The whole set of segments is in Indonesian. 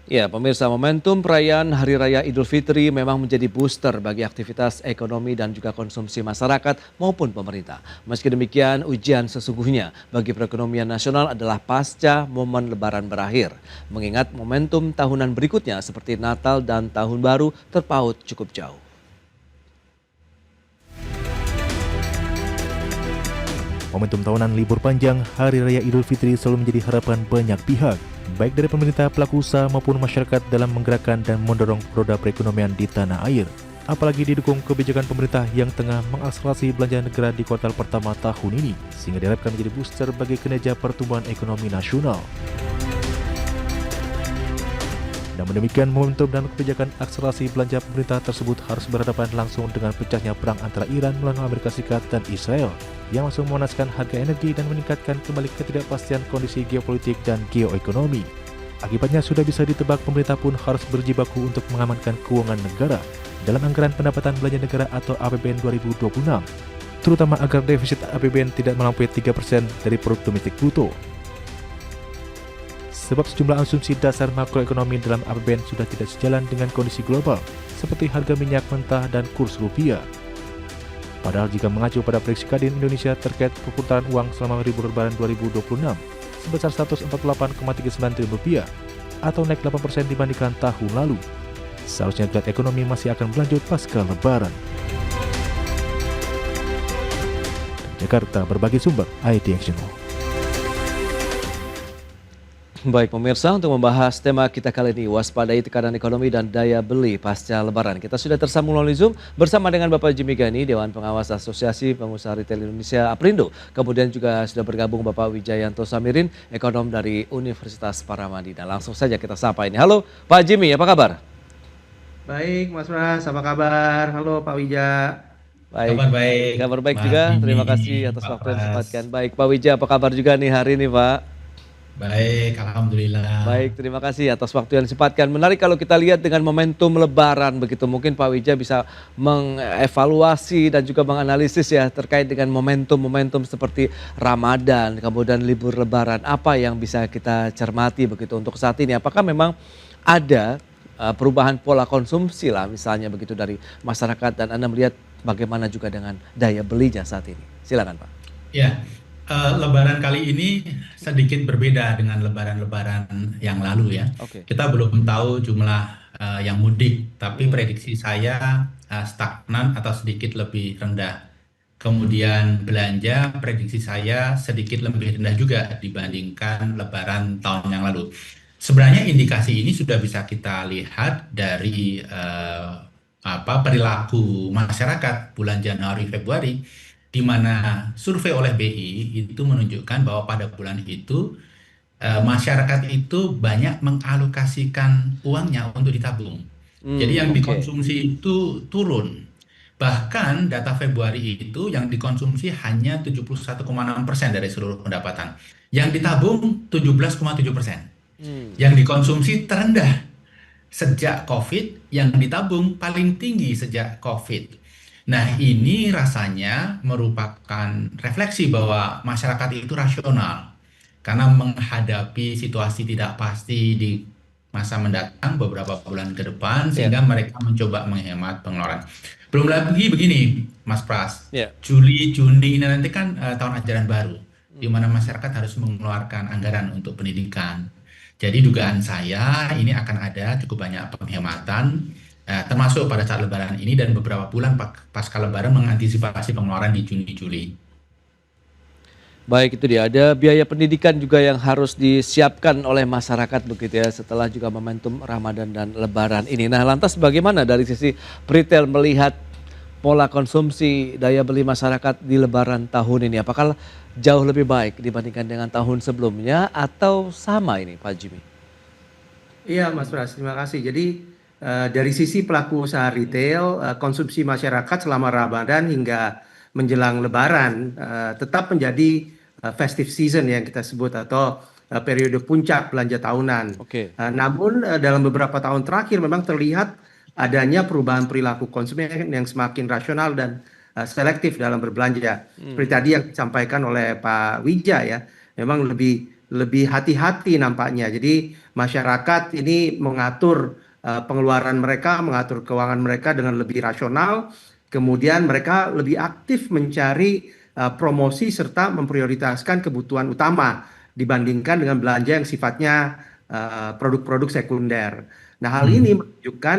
Ya, pemirsa, momentum perayaan Hari Raya Idul Fitri memang menjadi booster bagi aktivitas ekonomi dan juga konsumsi masyarakat maupun pemerintah. Meski demikian, ujian sesungguhnya bagi perekonomian nasional adalah pasca momen Lebaran berakhir. Mengingat momentum tahunan berikutnya seperti Natal dan Tahun Baru terpaut cukup jauh. Momentum tahunan libur panjang Hari Raya Idul Fitri selalu menjadi harapan banyak pihak, baik dari pemerintah, pelaku usaha maupun masyarakat dalam menggerakkan dan mendorong roda perekonomian di tanah air. Apalagi didukung kebijakan pemerintah yang tengah mengakselerasi belanja negara di kuartal pertama tahun ini, sehingga diharapkan menjadi booster bagi kinerja pertumbuhan ekonomi nasional. Namun demikian, momentum dan kebijakan akselerasi belanja pemerintah tersebut harus berhadapan langsung dengan pecahnya perang antara Iran melawan Amerika Serikat dan Israel, yang langsung memanaskan harga energi dan meningkatkan kembali ketidakpastian kondisi geopolitik dan geoekonomi. Akibatnya sudah bisa ditebak pemerintah pun harus berjibaku untuk mengamankan keuangan negara dalam anggaran pendapatan belanja negara atau APBN 2026, terutama agar defisit APBN tidak melampaui 3% dari produk domestik bruto. Sebab sejumlah asumsi dasar makroekonomi dalam APBN sudah tidak sejalan dengan kondisi global, seperti harga minyak mentah dan kurs rupiah. Padahal jika mengacu pada prediksi Kadin Indonesia terkait perputaran uang selama libur Lebaran 2026 sebesar Rp148,39 triliun atau naik 8% dibandingkan tahun lalu, seharusnya geliat ekonomi masih akan berlanjut pasca Lebaran. Jakarta, berbagi sumber, IT Action. Baik pemirsa, untuk membahas tema kita kali ini, waspadai tekanan ekonomi dan daya beli pasca Lebaran. Kita sudah tersambung melalui Zoom bersama dengan Bapak Jimmy Gani, Dewan Pengawas Asosiasi Pengusaha Retail Indonesia Aprindo. Kemudian juga sudah bergabung Bapak Wijayanto Samirin, ekonom dari Universitas Paramadina. Langsung saja kita sapa ini. Halo Pak Jimmy, apa kabar? Baik, Mas Pras, apa kabar? Halo Pak Wija. Baik, Kabar baik, kabar baik Mas juga. Terima Jimmy, kasih atas Pak waktu yang Pras. disempatkan. Baik, Pak Wija, apa kabar juga nih hari ini Pak? Baik, alhamdulillah. Baik, terima kasih atas waktu yang disempatkan. Menarik kalau kita lihat dengan momentum Lebaran begitu. Mungkin Pak Wija bisa mengevaluasi dan juga menganalisis ya terkait dengan momentum-momentum seperti Ramadan, kemudian libur Lebaran. Apa yang bisa kita cermati begitu untuk saat ini? Apakah memang ada perubahan pola konsumsi lah misalnya begitu dari masyarakat dan Anda melihat bagaimana juga dengan daya belinya saat ini? Silakan Pak. Ya, Lebaran kali ini sedikit berbeda dengan Lebaran-Lebaran yang lalu ya. Oke. Kita belum tahu jumlah yang mudik, tapi prediksi saya stagnan atau sedikit lebih rendah. Kemudian belanja, prediksi saya sedikit lebih rendah juga dibandingkan Lebaran tahun yang lalu. Sebenarnya indikasi ini sudah bisa kita lihat dari perilaku masyarakat bulan Januari Februari, di mana survei oleh BI itu menunjukkan bahwa pada bulan itu masyarakat itu banyak mengalokasikan uangnya untuk ditabung. Jadi yang Oke. dikonsumsi itu turun. Bahkan data Februari itu yang dikonsumsi hanya 71,6% dari seluruh pendapatan. Yang ditabung 17,7%. Yang dikonsumsi terendah sejak COVID, yang ditabung paling tinggi sejak COVID. Nah, ini rasanya merupakan refleksi bahwa masyarakat itu rasional karena menghadapi situasi tidak pasti di masa mendatang beberapa bulan ke depan, sehingga mereka mencoba menghemat pengeluaran. Belum lagi begini, Mas Pras, Juli, Juni ini nanti kan tahun ajaran baru, di mana masyarakat harus mengeluarkan anggaran untuk pendidikan. Jadi dugaan saya ini akan ada cukup banyak penghematan, termasuk pada saat Lebaran ini dan beberapa bulan pasca Lebaran mengantisipasi pengeluaran di Juni-Juli. Baik, itu dia. Ada biaya pendidikan juga yang harus disiapkan oleh masyarakat begitu ya setelah juga momentum Ramadan dan Lebaran ini. Nah, lantas bagaimana dari sisi retail melihat pola konsumsi daya beli masyarakat di Lebaran tahun ini? Apakah jauh lebih baik dibandingkan dengan tahun sebelumnya atau sama ini Pak Jimmy? Iya Mas Pras, terima kasih. Jadi dari sisi pelaku usaha retail, konsumsi masyarakat selama Ramadan hingga menjelang Lebaran tetap menjadi festive season yang kita sebut atau periode puncak belanja tahunan. Namun dalam beberapa tahun terakhir memang terlihat adanya perubahan perilaku konsumen yang semakin rasional dan selektif dalam berbelanja. Seperti tadi yang disampaikan oleh Pak Wija ya, memang lebih lebih hati-hati nampaknya. Jadi masyarakat ini mengatur pengeluaran mereka, mengatur keuangan mereka dengan lebih rasional. Kemudian mereka lebih aktif mencari promosi serta memprioritaskan kebutuhan utama dibandingkan dengan belanja yang sifatnya produk-produk sekunder. Nah, hal ini menunjukkan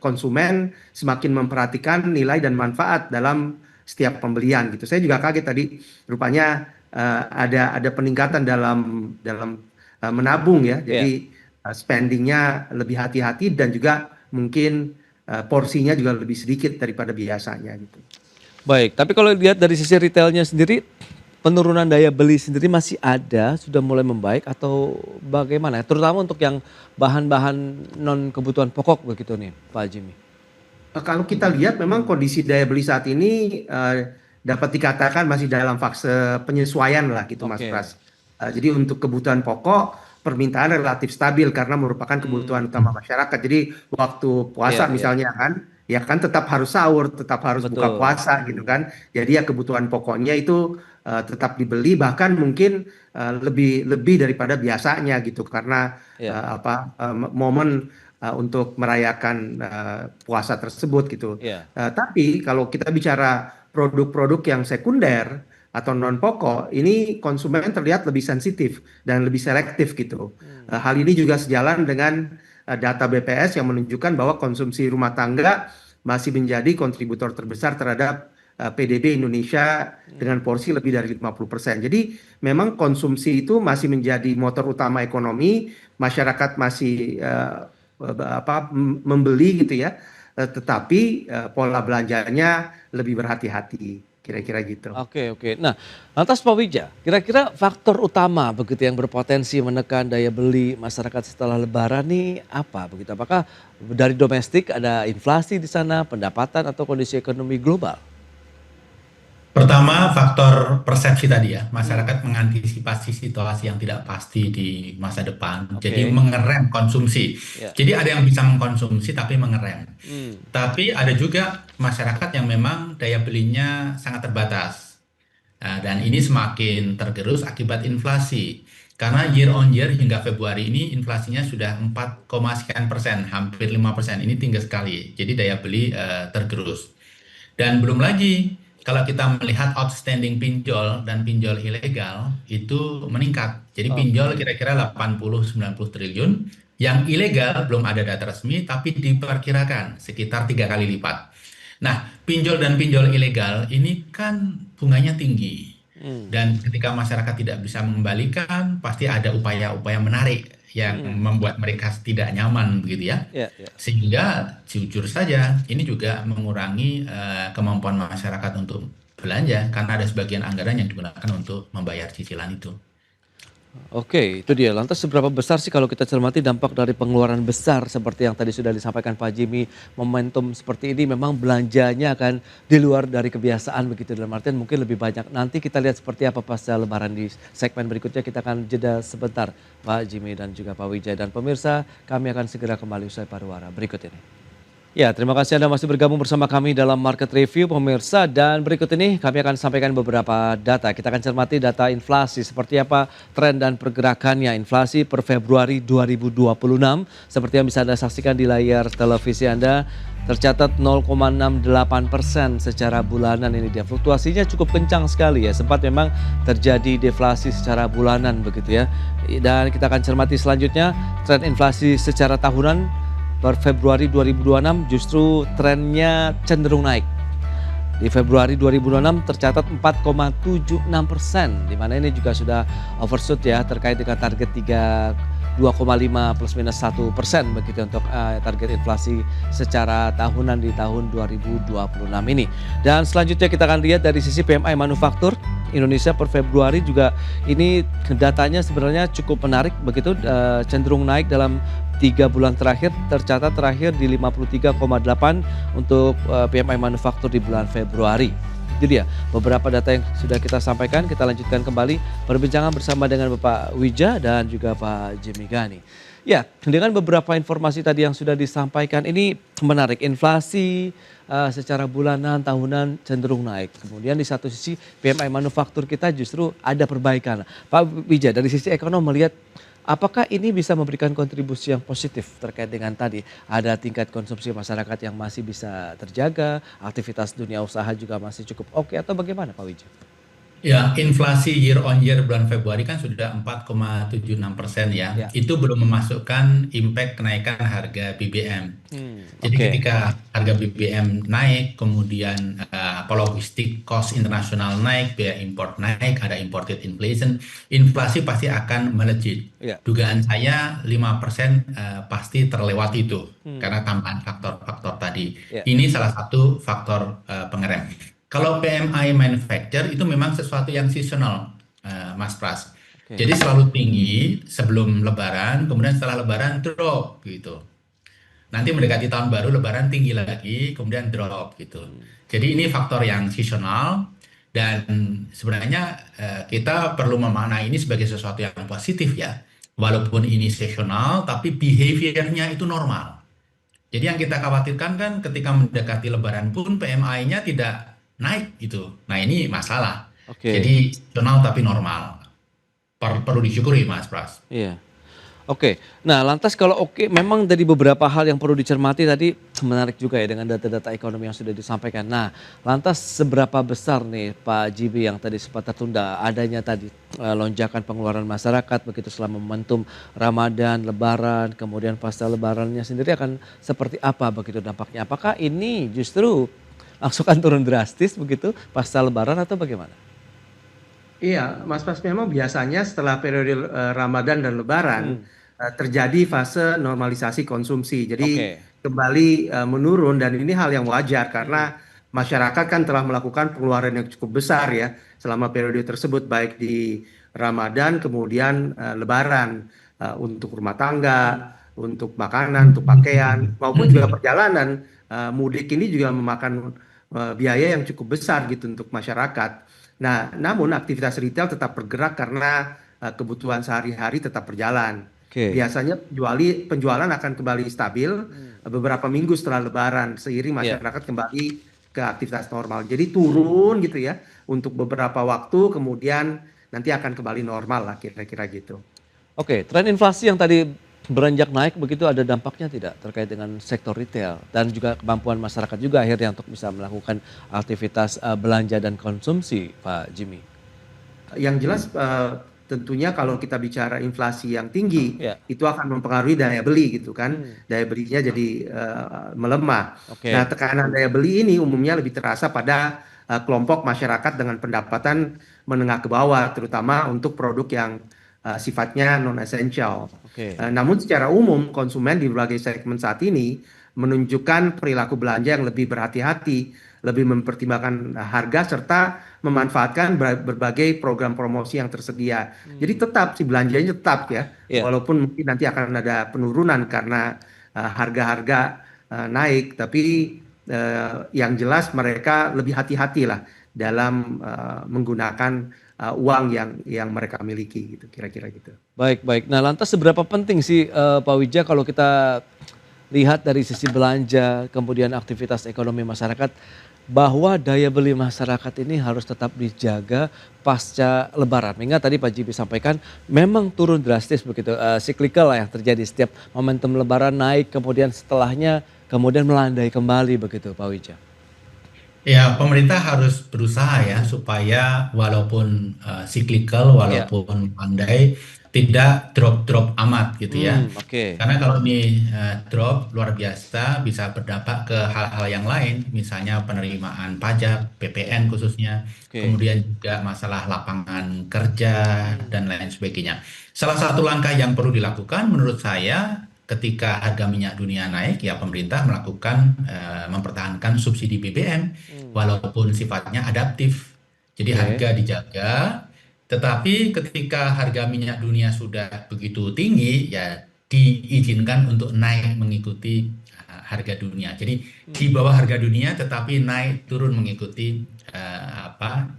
konsumen semakin memperhatikan nilai dan manfaat dalam setiap pembelian gitu. Saya juga kaget tadi, rupanya ada peningkatan dalam menabung ya. Jadi spendingnya lebih hati-hati dan juga mungkin porsinya juga lebih sedikit daripada biasanya gitu. Baik, tapi kalau lihat dari sisi retailnya sendiri, penurunan daya beli sendiri masih ada, sudah mulai membaik atau bagaimana? Terutama untuk yang bahan-bahan non kebutuhan pokok begitu nih, Pak Jimmy. Kalau kita lihat memang kondisi daya beli saat ini dapat dikatakan masih dalam fase penyesuaian lah gitu Mas Pras. Jadi untuk kebutuhan pokok permintaan relatif stabil karena merupakan kebutuhan utama masyarakat. Jadi waktu puasa misalnya ya kan tetap harus sahur, tetap harus buka puasa gitu kan. Jadi ya kebutuhan pokoknya itu tetap dibeli, bahkan mungkin lebih daripada biasanya gitu karena momen untuk merayakan puasa tersebut gitu. Tapi kalau kita bicara produk-produk yang sekunder atau non pokok, ini konsumen terlihat lebih sensitif dan lebih selektif gitu. Hal ini juga sejalan dengan data BPS yang menunjukkan bahwa konsumsi rumah tangga masih menjadi kontributor terbesar terhadap PDB Indonesia dengan porsi lebih dari 50%. Jadi memang konsumsi itu masih menjadi motor utama ekonomi, masyarakat masih membeli gitu ya, tetapi pola belanjanya lebih berhati-hati. Kira-kira gitu. Oke. Nah, lantas Pak Wija, kira-kira faktor utama begitu yang berpotensi menekan daya beli masyarakat setelah Lebaran nih apa begitu? Apakah dari domestik ada inflasi di sana, pendapatan atau kondisi ekonomi global? Pertama, faktor persepsi tadi ya, masyarakat mengantisipasi situasi yang tidak pasti di masa depan, jadi mengerem konsumsi. Jadi ada yang bisa mengkonsumsi tapi mengerem. Tapi ada juga masyarakat yang memang daya belinya sangat terbatas. Dan ini semakin tergerus akibat inflasi. Karena year on year hingga Februari ini inflasinya sudah 4, sekian persen, hampir 5%. Ini tinggi sekali, jadi daya beli tergerus. Dan belum lagi, kalau kita melihat outstanding pinjol dan pinjol ilegal itu meningkat. Jadi pinjol kira-kira 80-90 triliun. Yang ilegal belum ada data resmi tapi diperkirakan sekitar 3 kali lipat. Nah, pinjol dan pinjol ilegal ini kan bunganya tinggi. Dan ketika masyarakat tidak bisa mengembalikan, pasti ada upaya-upaya menarik yang membuat mereka tidak nyaman begitu ya. Sehingga jujur saja ini juga mengurangi kemampuan masyarakat untuk belanja karena ada sebagian anggaran yang digunakan untuk membayar cicilan itu. Oke, itu dia. Lantas seberapa besar sih kalau kita cermati dampak dari pengeluaran besar seperti yang tadi sudah disampaikan Pak Jimmy, momentum seperti ini memang belanjanya akan di luar dari kebiasaan begitu, dalam artian mungkin lebih banyak. Nanti kita lihat seperti apa pasca Lebaran di segmen berikutnya, kita akan jeda sebentar Pak Jimmy dan juga Pak Wijaya. Dan pemirsa, kami akan segera kembali usai pariwara berikut ini. Ya, terima kasih Anda masih bergabung bersama kami dalam Market Review pemirsa, dan berikut ini kami akan sampaikan beberapa data. Kita akan cermati data inflasi seperti apa tren dan pergerakannya inflasi per Februari 2026. Seperti yang bisa Anda saksikan di layar televisi Anda, tercatat 0,68% secara bulanan. Ini dia, fluktuasinya cukup kencang sekali ya, sempat memang terjadi deflasi secara bulanan begitu ya. Dan kita akan cermati selanjutnya tren inflasi secara tahunan per Februari 2026 justru trennya cenderung naik. Di Februari 2026 tercatat 4,76%, di mana ini juga sudah overshoot ya terkait dengan target 2,5 plus minus 1% begitu untuk target inflasi secara tahunan di tahun 2026 ini. Dan selanjutnya kita akan lihat dari sisi PMI manufaktur Indonesia per Februari juga ini datanya sebenarnya cukup menarik begitu, cenderung naik dalam 3 bulan terakhir, tercatat terakhir di 53,8 untuk PMI manufaktur di bulan Februari. Itu dia beberapa data yang sudah kita sampaikan. Kita lanjutkan kembali perbincangan bersama dengan Bapak Wija dan juga Pak Jimmy Gani. Ya, dengan beberapa informasi tadi yang sudah disampaikan ini menarik. Inflasi secara bulanan, tahunan cenderung naik. Kemudian di satu sisi PMI manufaktur kita justru ada perbaikan. Pak Wija, dari sisi ekonom melihat apakah ini bisa memberikan kontribusi yang positif terkait dengan tadi ada tingkat konsumsi masyarakat yang masih bisa terjaga, aktivitas dunia usaha juga masih cukup oke atau bagaimana Pak Wija? Ya, inflasi year on year bulan Februari kan sudah 4,76% ya. Ya. Itu belum memasukkan impact kenaikan harga BBM. Jadi Oke. ketika harga BBM naik, kemudian logistik cost internasional naik, biaya import naik, ada imported inflation, inflasi pasti akan melejit. Ya. Dugaan saya 5% pasti terlewati itu karena tambahan faktor-faktor tadi. Ya. Ini salah satu faktor pengerem. Kalau PMI manufacture itu memang sesuatu yang seasonal, Mas Pras. Oke. Jadi selalu tinggi sebelum Lebaran, kemudian setelah Lebaran drop gitu. Nanti mendekati tahun baru, Lebaran tinggi lagi, kemudian drop gitu. Jadi ini faktor yang seasonal dan sebenarnya kita perlu memaknai ini sebagai sesuatu yang positif ya. Walaupun ini seasonal, tapi behaviornya itu normal. Jadi yang kita khawatirkan kan ketika mendekati Lebaran pun PMI-nya tidak naik gitu. Nah ini masalah. Oke. Jadi seasonal tapi normal. Perlu disyukuri Mas Pras. Iya. Oke. Nah, lantas kalau memang dari beberapa hal yang perlu dicermati tadi menarik juga ya dengan data-data ekonomi yang sudah disampaikan. Nah, lantas seberapa besar nih Pak Jibi yang tadi sempat tertunda adanya tadi lonjakan pengeluaran masyarakat begitu selama momentum Ramadan, Lebaran, kemudian pasca Lebarannya sendiri akan seperti apa begitu dampaknya? Apakah ini justru langsung akan turun drastis begitu pasca Lebaran atau bagaimana? Iya, Mas Pras, memang biasanya setelah periode Ramadan dan Lebaran terjadi fase normalisasi konsumsi. Jadi Oke. kembali menurun dan ini hal yang wajar karena masyarakat kan telah melakukan pengeluaran yang cukup besar ya selama periode tersebut baik di Ramadan kemudian Lebaran untuk rumah tangga, untuk makanan, untuk pakaian maupun juga perjalanan mudik ini juga memakan biaya yang cukup besar gitu untuk masyarakat. Nah, namun aktivitas retail tetap bergerak karena kebutuhan sehari-hari tetap berjalan. Oke. Biasanya penjualan akan kembali stabil beberapa minggu setelah Lebaran seiring Iya. masyarakat kembali ke aktivitas normal. Jadi turun gitu ya untuk beberapa waktu kemudian nanti akan kembali normal lah kira-kira gitu. Oke, tren inflasi yang tadi beranjak naik begitu ada dampaknya tidak terkait dengan sektor retail dan juga kemampuan masyarakat juga akhirnya untuk bisa melakukan aktivitas belanja dan konsumsi, Pak Jimmy? Yang jelas tentunya kalau kita bicara inflasi yang tinggi Ya. itu akan mempengaruhi daya beli gitu kan. Daya belinya jadi melemah. Oke. Nah, tekanan daya beli ini umumnya lebih terasa pada kelompok masyarakat dengan pendapatan menengah ke bawah terutama untuk produk yang sifatnya non essential. Oke. Namun secara umum konsumen di berbagai segmen saat ini menunjukkan perilaku belanja yang lebih berhati-hati, lebih mempertimbangkan harga serta memanfaatkan berbagai program promosi yang tersedia. Jadi tetap si belanjanya tetap ya, Iya. walaupun mungkin nanti akan ada penurunan karena harga-harga naik, tapi yang jelas mereka lebih hati-hati lah dalam menggunakan uang yang mereka miliki gitu kira-kira gitu. Baik, baik. Nah, lantas seberapa penting sih Pak Wija kalau kita lihat dari sisi belanja, kemudian aktivitas ekonomi masyarakat, bahwa daya beli masyarakat ini harus tetap dijaga pasca Lebaran. Ingat tadi Pak Jibi sampaikan memang turun drastis begitu, cyclical lah yang terjadi setiap momentum Lebaran naik, kemudian setelahnya kemudian melandai kembali begitu Pak Wija. Ya, pemerintah harus berusaha ya supaya walaupun cyclical, walaupun pandai, tidak drop-drop amat gitu ya. Oke. Karena kalau ini drop luar biasa bisa berdampak ke hal-hal yang lain, misalnya penerimaan pajak, PPN khususnya, Oke. kemudian juga masalah lapangan kerja dan lain sebagainya. Salah satu langkah yang perlu dilakukan menurut saya ketika harga minyak dunia naik ya pemerintah melakukan mempertahankan subsidi BBM walaupun sifatnya adaptif. Jadi Oke. harga dijaga, tetapi ketika harga minyak dunia sudah begitu tinggi ya diizinkan untuk naik mengikuti harga dunia. Jadi di bawah harga dunia tetapi naik turun mengikuti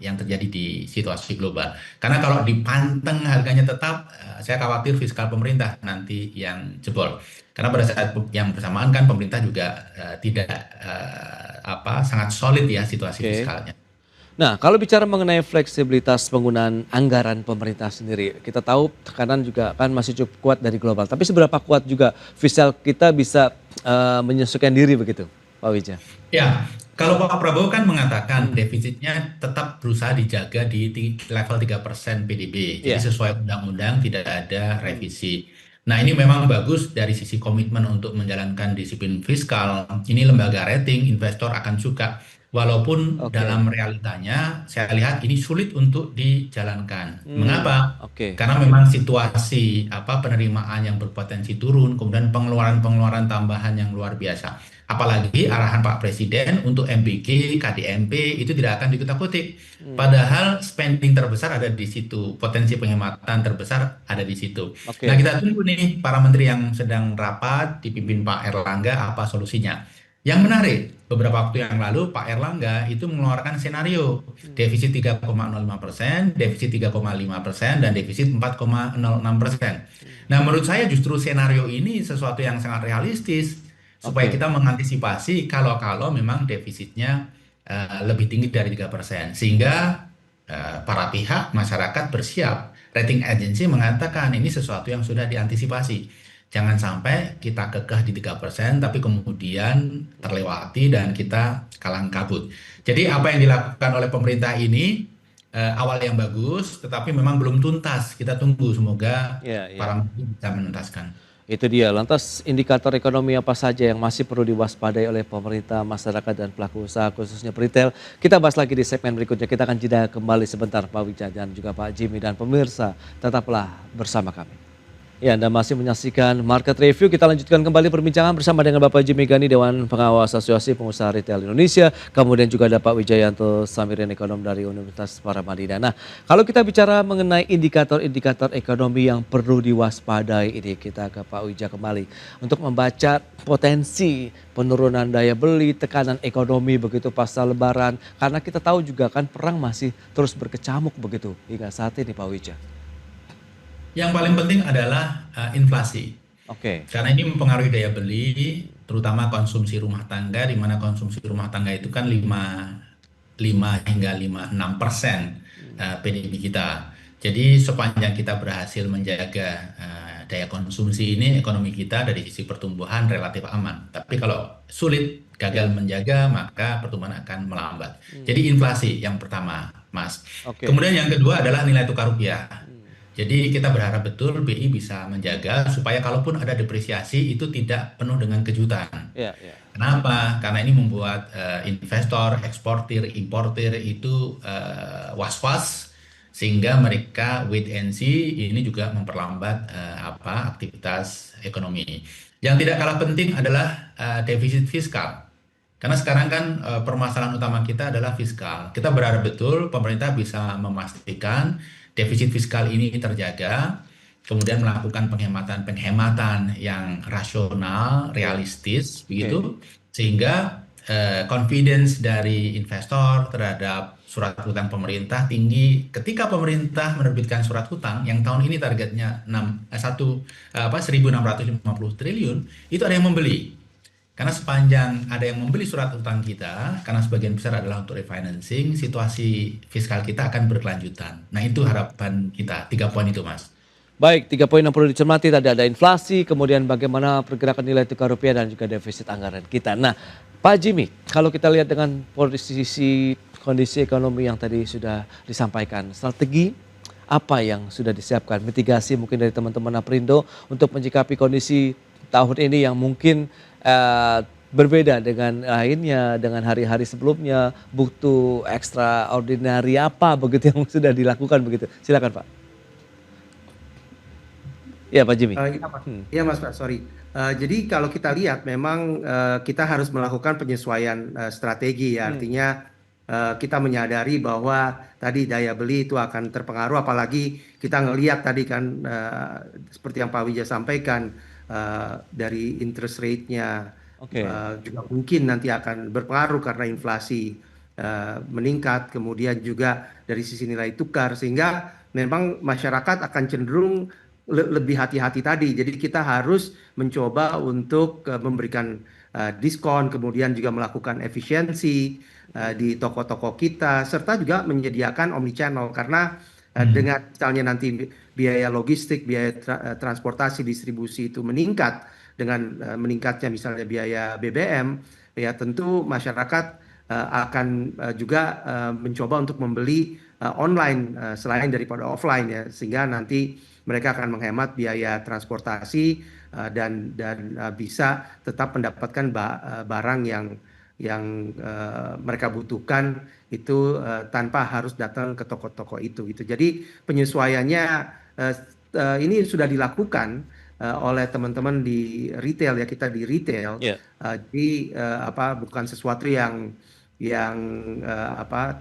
yang terjadi di situasi global. Karena kalau dipanteng harganya tetap, saya khawatir fiskal pemerintah nanti yang jebol. Karena pada saat yang bersamaan kan pemerintah juga tidak sangat solid ya situasi Oke. fiskalnya. Nah, kalau bicara mengenai fleksibilitas penggunaan anggaran pemerintah sendiri, kita tahu tekanan juga kan masih cukup kuat dari global. Tapi seberapa kuat juga fiskal kita bisa menyesuaikan diri begitu, Pak Wija? Ya, kalau Pak Prabowo kan mengatakan defisitnya tetap berusaha dijaga di level 3% PDB. Jadi Iya. sesuai undang-undang tidak ada revisi. Nah, ini memang bagus dari sisi komitmen untuk menjalankan disiplin fiskal. Ini lembaga rating, investor akan suka. Walaupun Oke. dalam realitanya saya lihat ini sulit untuk dijalankan. Mengapa? Oke. Karena memang situasi penerimaan yang berpotensi turun, kemudian pengeluaran-pengeluaran tambahan yang luar biasa. Apalagi arahan Pak Presiden untuk MBG, KDMP itu tidak akan dikutak-kutik. Padahal spending terbesar ada di situ, potensi penghematan terbesar ada di situ. Oke. Nah, kita tunggu nih para menteri yang sedang rapat dipimpin Pak Erlangga apa solusinya. Yang menarik, beberapa waktu yang lalu Pak Erlangga itu mengeluarkan senario defisit 3,05%, defisit 3,5%, dan defisit 4,06%. Nah, menurut saya justru senario ini sesuatu yang sangat realistis supaya Oke. kita mengantisipasi kalau memang defisitnya lebih tinggi dari 3%. Sehingga para pihak masyarakat bersiap. Rating agency mengatakan ini sesuatu yang sudah diantisipasi. Jangan sampai kita kekeh di 3%, tapi kemudian terlewati dan kita kalang kabut. Jadi apa yang dilakukan oleh pemerintah ini awal yang bagus, tetapi memang belum tuntas. Kita tunggu, semoga Iya, iya. para menteri bisa menuntaskan. Itu dia. Lantas indikator ekonomi apa saja yang masih perlu diwaspadai oleh pemerintah, masyarakat, dan pelaku usaha khususnya retail? Kita bahas lagi di segmen berikutnya. Kita akan jeda kembali sebentar Pak Wija dan juga Pak Jimmy dan pemirsa. Tetaplah bersama kami. Ya, Anda masih menyaksikan Market Review. Kita lanjutkan kembali perbincangan bersama dengan Bapak Jimmy Gani, Dewan Pengawas Asosiasi Pengusaha Retail Indonesia. Kemudian juga ada Pak Wijayanto Samirin, ekonom dari Universitas Paramadina. Nah, kalau kita bicara mengenai indikator-indikator ekonomi yang perlu diwaspadai ini, kita ke Pak Wija kembali untuk membaca potensi penurunan daya beli, tekanan ekonomi begitu pasca Lebaran. Karena kita tahu juga kan perang masih terus berkecamuk begitu hingga saat ini, Pak Wija. Yang paling penting adalah inflasi. Oke. Karena ini mempengaruhi daya beli, terutama konsumsi rumah tangga, di mana konsumsi rumah tangga itu kan 5 hingga 5,6% PDB kita. Jadi sepanjang kita berhasil menjaga daya konsumsi ini, ekonomi kita dari sisi pertumbuhan relatif aman. Tapi kalau sulit, gagal menjaga, maka pertumbuhan akan melambat. Jadi inflasi yang pertama, Mas. Oke. Kemudian yang kedua adalah nilai tukar rupiah. Jadi kita berharap betul BI bisa menjaga supaya kalaupun ada depresiasi itu tidak penuh dengan kejutan. Iya, iya. Kenapa? Karena ini membuat investor, eksportir, importir itu was-was sehingga mereka wait and see. Ini juga memperlambat aktivitas ekonomi. Yang tidak kalah penting adalah defisit fiskal. Karena sekarang kan permasalahan utama kita adalah fiskal. Kita berharap betul pemerintah bisa memastikan defisit fiskal ini terjaga, kemudian melakukan penghematan yang rasional, realistis, begitu, sehingga confidence dari investor terhadap surat hutang pemerintah tinggi. Ketika pemerintah menerbitkan surat hutang yang tahun ini targetnya 1.650 triliun, itu ada yang membeli. Karena sepanjang ada yang membeli surat hutang kita, karena sebagian besar adalah untuk refinancing, situasi fiskal kita akan berkelanjutan. Nah, itu harapan kita, 3 poin itu, Mas. Baik, 3 poin yang perlu dicermati tadi ada inflasi, kemudian bagaimana pergerakan nilai tukar rupiah dan juga defisit anggaran kita. Nah, Pak Jimmy, kalau kita lihat dengan kondisi ekonomi yang tadi sudah disampaikan, strategi apa yang sudah disiapkan, mitigasi mungkin dari teman-teman Aprindo untuk menyikapi kondisi tahun ini yang mungkin berbeda dengan lainnya, dengan hari-hari sebelumnya, butuh extraordinary apa begitu yang sudah dilakukan begitu. Silakan Pak. Ya Pak Jimmy. Iya Mas, sorry. Jadi kalau kita lihat memang kita harus melakukan penyesuaian strategi ya. Artinya kita menyadari bahwa tadi daya beli itu akan terpengaruh, apalagi kita ngelihat tadi kan seperti yang Pak Wija sampaikan, dari interest rate-nya juga mungkin nanti akan berpengaruh karena inflasi. meningkat, kemudian juga dari sisi nilai tukar, sehingga memang masyarakat akan cenderung lebih hati-hati tadi. Jadi kita harus mencoba untuk memberikan diskon, kemudian juga melakukan efisiensi di toko-toko kita, serta juga menyediakan omnichannel, karena dengan misalnya nanti biaya logistik, biaya transportasi, distribusi itu meningkat dengan meningkatnya misalnya biaya BBM, ya tentu masyarakat akan juga mencoba untuk membeli online selain daripada offline, ya, sehingga nanti mereka akan menghemat biaya transportasi dan bisa tetap mendapatkan barang yang mereka butuhkan itu tanpa harus datang ke toko-toko itu gitu. Jadi penyesuaiannya ini sudah dilakukan oleh teman-teman di retail, ya, kita di retail. Ya. Jadi bukan sesuatu yang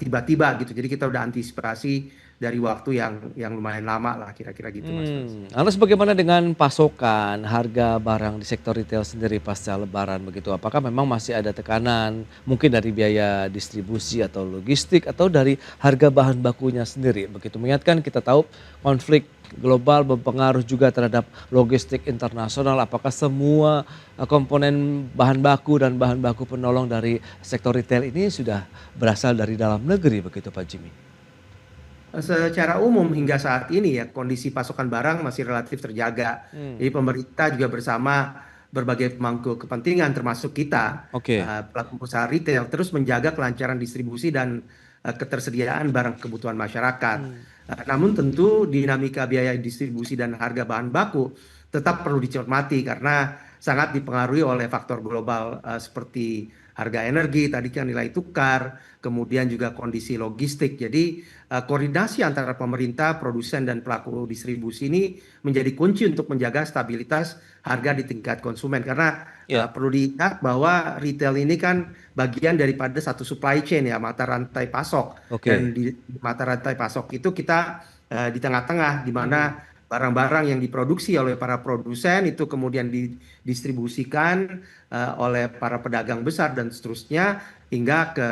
tiba-tiba gitu. Jadi kita udah antisipasi dari waktu yang lumayan lama lah, kira-kira gitu, Mas Frans. Lantas bagaimana dengan pasokan harga barang di sektor retail sendiri pasca Lebaran begitu? Apakah memang masih ada tekanan mungkin dari biaya distribusi atau logistik atau dari harga bahan bakunya sendiri begitu? Mengingatkan kita tahu konflik global berpengaruh juga terhadap logistik internasional. Apakah semua komponen bahan baku dan bahan baku penolong dari sektor retail ini sudah berasal dari dalam negeri begitu, Pak Jimmy? Secara umum hingga saat ini, ya, kondisi pasokan barang masih relatif terjaga. Jadi pemerintah juga bersama berbagai pemangku kepentingan termasuk kita, pelaku usaha retail, terus menjaga kelancaran distribusi dan ketersediaan barang kebutuhan masyarakat. Namun tentu dinamika biaya distribusi dan harga bahan baku tetap perlu dicermati karena sangat dipengaruhi oleh faktor global seperti harga energi, tadi kan nilai tukar, kemudian juga kondisi logistik. Jadi koordinasi antara pemerintah, produsen dan pelaku distribusi ini menjadi kunci untuk menjaga stabilitas harga di tingkat konsumen. Karena perlu diingat bahwa retail ini kan bagian daripada satu supply chain, ya, mata rantai pasok. Dan di mata rantai pasok itu kita di tengah-tengah, di mana barang-barang yang diproduksi oleh para produsen itu kemudian didistribusikan oleh para pedagang besar dan seterusnya hingga ke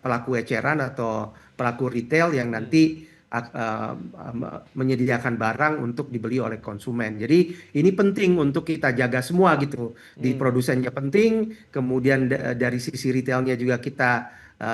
pelaku eceran atau pelaku retail yang nanti menyediakan barang untuk dibeli oleh konsumen. Jadi ini penting untuk kita jaga semua gitu. Di produsennya penting, kemudian dari sisi retailnya juga kita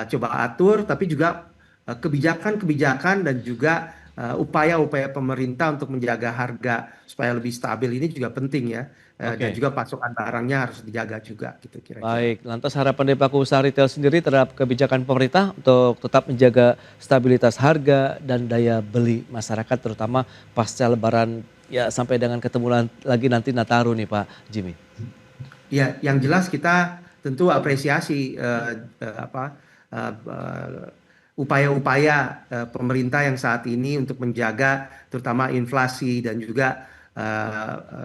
coba atur, tapi juga kebijakan-kebijakan dan juga upaya-upaya pemerintah untuk menjaga harga supaya lebih stabil ini juga penting, ya. Dan juga pasokan barangnya harus dijaga juga gitu kira-kira. Baik, lantas harapan dari pelaku usaha retail sendiri terhadap kebijakan pemerintah untuk tetap menjaga stabilitas harga dan daya beli masyarakat terutama pasca Lebaran, ya, sampai dengan ketemu lagi nanti Nataru nih, Pak Jimmy. Ya, yang jelas kita tentu apresiasi upaya-upaya pemerintah yang saat ini untuk menjaga terutama inflasi dan juga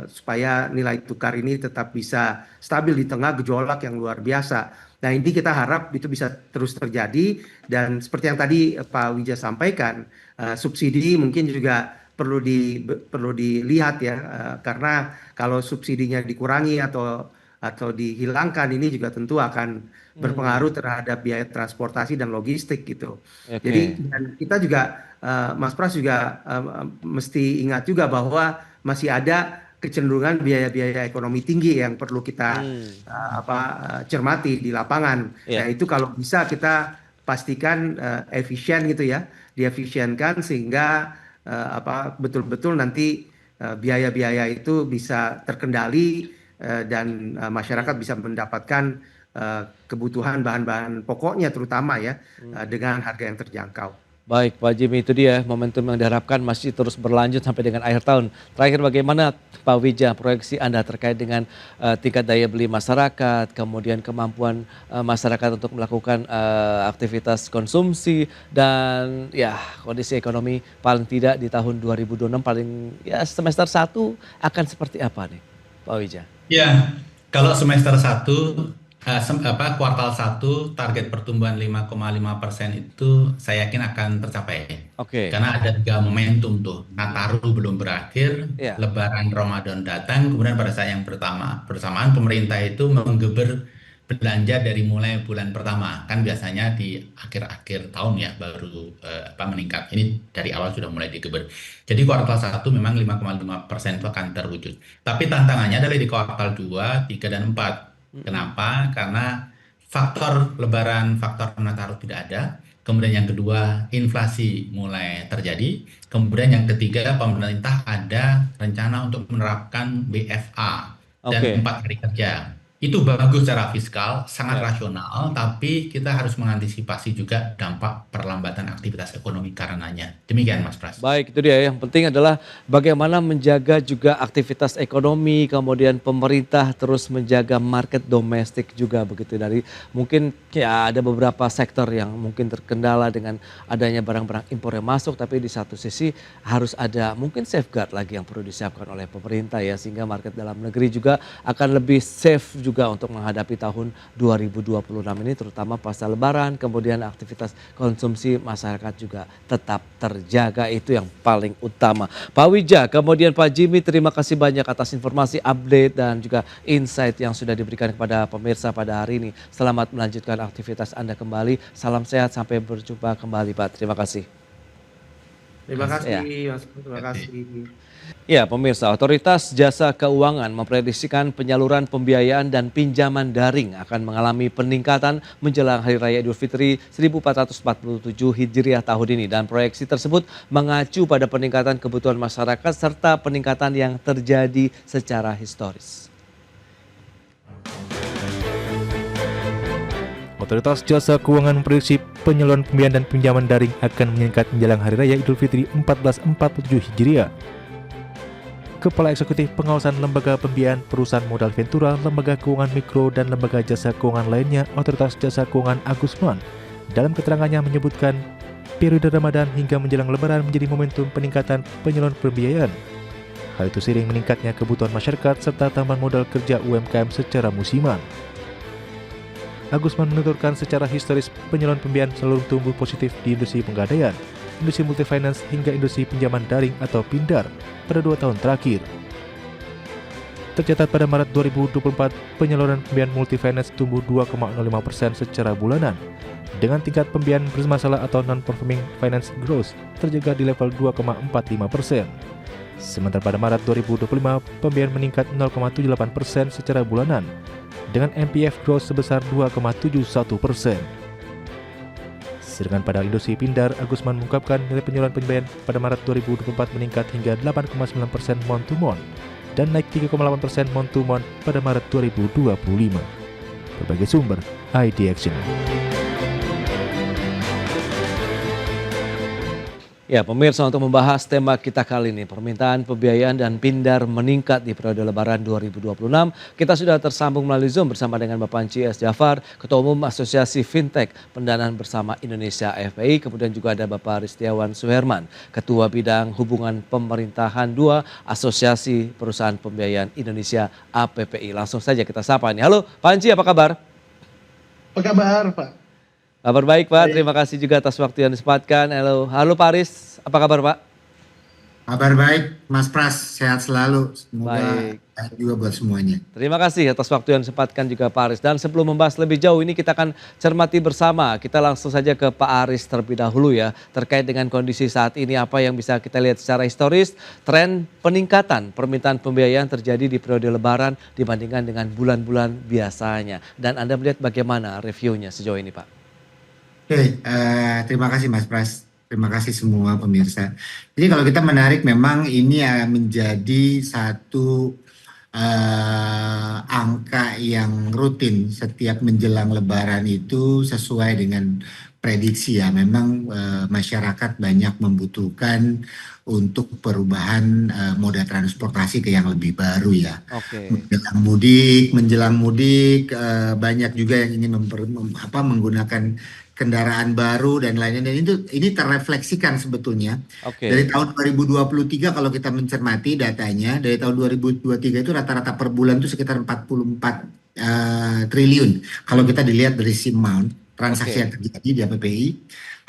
supaya nilai tukar ini tetap bisa stabil di tengah gejolak yang luar biasa. Nah, ini kita harap itu bisa terus terjadi, dan seperti yang tadi Pak Wija sampaikan, subsidi mungkin juga perlu dilihat, ya, karena kalau subsidinya dikurangi atau dihilangkan ini juga tentu akan berpengaruh terhadap biaya transportasi dan logistik gitu. Jadi dan kita juga Mas Pras juga mesti ingat juga bahwa masih ada kecenderungan biaya-biaya ekonomi tinggi yang perlu kita cermati di lapangan. Nah, itu kalau bisa kita pastikan efisien gitu, ya, diefisienkan sehingga betul-betul nanti biaya-biaya itu bisa terkendali dan masyarakat bisa mendapatkan kebutuhan bahan-bahan pokoknya terutama, ya, dengan harga yang terjangkau. Baik, Pak Jimmy, itu dia momentum yang diharapkan masih terus berlanjut sampai dengan akhir tahun. Terakhir, bagaimana Pak Wija proyeksi Anda terkait dengan tingkat daya beli masyarakat, kemudian kemampuan masyarakat untuk melakukan aktivitas konsumsi dan, ya, kondisi ekonomi paling tidak di tahun 2026 paling, ya, semester 1 akan seperti apa nih, Pak Wija? Ya, kalau semester 1 kuartal 1 target pertumbuhan 5,5% itu saya yakin akan tercapai. Karena ada 3 momentum tuh. Nataru belum berakhir, Lebaran Ramadan datang, kemudian pada saat yang bersamaan pemerintah itu menggeber belanja dari mulai bulan pertama. Kan biasanya di akhir-akhir tahun ya baru meningkat. Ini dari awal sudah mulai digeber. Jadi kuartal 1 memang 5,5% itu akan terwujud. Tapi tantangannya adalah di kuartal 2, 3, dan 4. Kenapa? Karena faktor lebaran, faktor Nataru tidak ada. Kemudian yang kedua, inflasi mulai terjadi. Kemudian yang ketiga, pemerintah ada rencana untuk menerapkan BFA dan Oke. 4 hari kerja. Itu bagus secara fiskal, sangat Ya. rasional, tapi kita harus mengantisipasi juga dampak perlambatan aktivitas ekonomi karenanya. Demikian, Mas Pras. Baik, itu dia. Yang penting adalah bagaimana menjaga juga aktivitas ekonomi, kemudian pemerintah terus menjaga market domestik juga begitu. Dari mungkin ya ada beberapa sektor yang mungkin terkendala dengan adanya barang-barang impor yang masuk, tapi di satu sisi harus ada mungkin safeguard lagi yang perlu disiapkan oleh pemerintah ya, sehingga market dalam negeri juga akan lebih safe juga untuk menghadapi tahun 2026 ini, terutama pasca lebaran, kemudian aktivitas konsumsi masyarakat juga tetap terjaga, itu yang paling utama. Pak Wija, kemudian Pak Jimmy, terima kasih banyak atas informasi, update dan juga insight yang sudah diberikan kepada pemirsa pada hari ini. Selamat melanjutkan aktivitas Anda kembali. Salam sehat, sampai berjumpa kembali Pak. Terima kasih. Terima Ya. kasih, Mas. Terima kasih. Ya, pemirsa, Otoritas Jasa Keuangan memprediksikan penyaluran pembiayaan dan pinjaman daring akan mengalami peningkatan menjelang Hari Raya Idul Fitri 1447 Hijriah tahun ini, dan proyeksi tersebut mengacu pada peningkatan kebutuhan masyarakat serta peningkatan yang terjadi secara historis. Otoritas Jasa Keuangan memprediksi penyaluran pembiayaan dan pinjaman daring akan meningkat menjelang Hari Raya Idul Fitri 1447 Hijriah. Kepala Eksekutif Pengawasan Lembaga Pembiayaan Perusahaan Modal Ventura, Lembaga Keuangan Mikro, dan Lembaga Jasa Keuangan lainnya, Otoritas Jasa Keuangan Agusman, dalam keterangannya menyebutkan periode Ramadan hingga menjelang Lebaran menjadi momentum peningkatan penyaluran pembiayaan. Hal itu seiring meningkatnya kebutuhan masyarakat serta tambahan modal kerja UMKM secara musiman. Agusman menuturkan secara historis penyaluran pembiayaan selalu tumbuh positif di industri penggadaian, industri multifinance hingga industri pinjaman daring atau PINDAR pada 2 tahun terakhir. Tercatat pada Maret 2024, penyaluran pembiayaan multifinance tumbuh 2,05% secara bulanan, dengan tingkat pembiayaan bermasalah atau non-performing finance growth terjaga di level 2,45%. Sementara pada Maret 2025, pembiayaan meningkat 0,78% secara bulanan, dengan NPF growth sebesar 2,71%. Sedangkan pada industri PINDAR, Agusman mengungkapkan nilai penyaluran pembiayaan pada Maret 2024 meningkat hingga 8,9% month to month dan naik 3,8% month to month pada Maret 2025. Berbagai sumber, ID Action. Ya, pemirsa, untuk membahas tema kita kali ini, permintaan pembiayaan dan PINDAR meningkat di periode Lebaran 2026. Kita sudah tersambung melalui Zoom bersama dengan Bapak Anci S. Jafar, Ketua Umum Asosiasi Fintech Pendanaan Bersama Indonesia (AFPI). Kemudian juga ada Bapak Ristiawan Suherman, Ketua Bidang Hubungan Pemerintahan 2 Asosiasi Perusahaan Pembiayaan Indonesia (APPI). Langsung saja kita sapa nih. Halo Pak Anci, apa kabar? Apa kabar, Pak? Kabar baik Pak, Baik. terima kasih juga atas waktu yang disempatkan. Halo Pak Aris, apa kabar Pak? Kabar baik, Mas Pras. Sehat selalu. Semoga Baik. baik juga buat semuanya. Terima kasih atas waktu yang disempatkan juga Pak Aris. Dan sebelum membahas lebih jauh ini, kita akan cermati bersama. Kita langsung saja ke Pak Aris terlebih dahulu ya. Terkait dengan kondisi saat ini, apa yang bisa kita lihat secara historis, tren peningkatan permintaan pembiayaan terjadi di periode Lebaran dibandingkan dengan bulan-bulan biasanya. Dan Anda melihat bagaimana reviewnya sejauh ini Pak? Oke, terima kasih Mas Pras. Terima kasih semua pemirsa. Jadi kalau kita menarik, memang ini menjadi satu angka yang rutin setiap menjelang Lebaran itu sesuai dengan prediksi ya. Memang masyarakat banyak membutuhkan untuk perubahan moda transportasi ke yang lebih baru ya. Oke. Menjelang mudik, banyak juga yang ingin menggunakan kendaraan baru dan lainnya, dan ini terrefleksikan sebetulnya. Oke. Dari tahun 2023 kalau kita mencermati datanya, dari tahun 2023 itu rata-rata per bulan itu sekitar 44 triliun. Kalau kita dilihat dari SIM amount transaksi Oke. yang terjadi di APPI,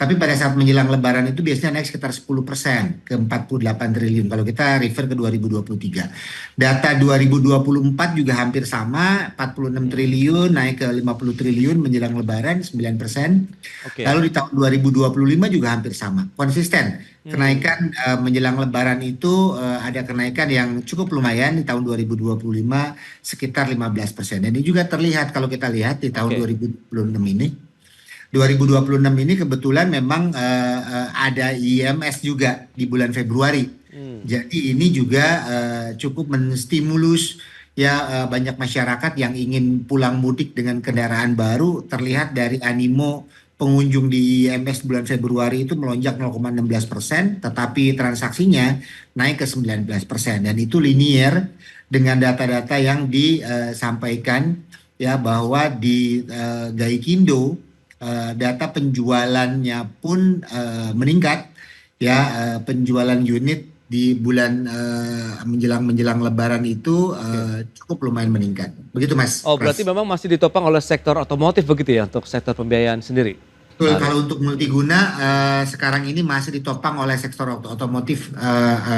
Tapi pada saat menjelang Lebaran itu biasanya naik sekitar 10% ke 48 triliun. Kalau kita refer ke 2023. Data 2024 juga hampir sama, 46 triliun naik ke 50 triliun menjelang Lebaran 9%. Oke. Lalu di tahun 2025 juga hampir sama, konsisten. Kenaikan menjelang Lebaran itu ada kenaikan yang cukup lumayan di tahun 2025 sekitar 15%. Dan ini juga terlihat kalau kita lihat di tahun 2026 ini. 2026 ini kebetulan memang ada IMS juga di bulan Februari. Jadi ini juga cukup menstimulus ya banyak masyarakat yang ingin pulang mudik dengan kendaraan baru. Terlihat dari animo pengunjung di IMS bulan Februari itu melonjak 0,16%, tetapi transaksinya naik ke 19%. Dan itu linear dengan data-data yang disampaikan ya bahwa di Gaikindo data penjualannya pun meningkat ya, penjualan unit di bulan menjelang Lebaran itu cukup lumayan meningkat. Begitu Mas. Oh, berarti memang masih ditopang oleh sektor otomotif begitu ya untuk sektor pembiayaan sendiri? Betul, kalau untuk multiguna sekarang ini masih ditopang oleh sektor otomotif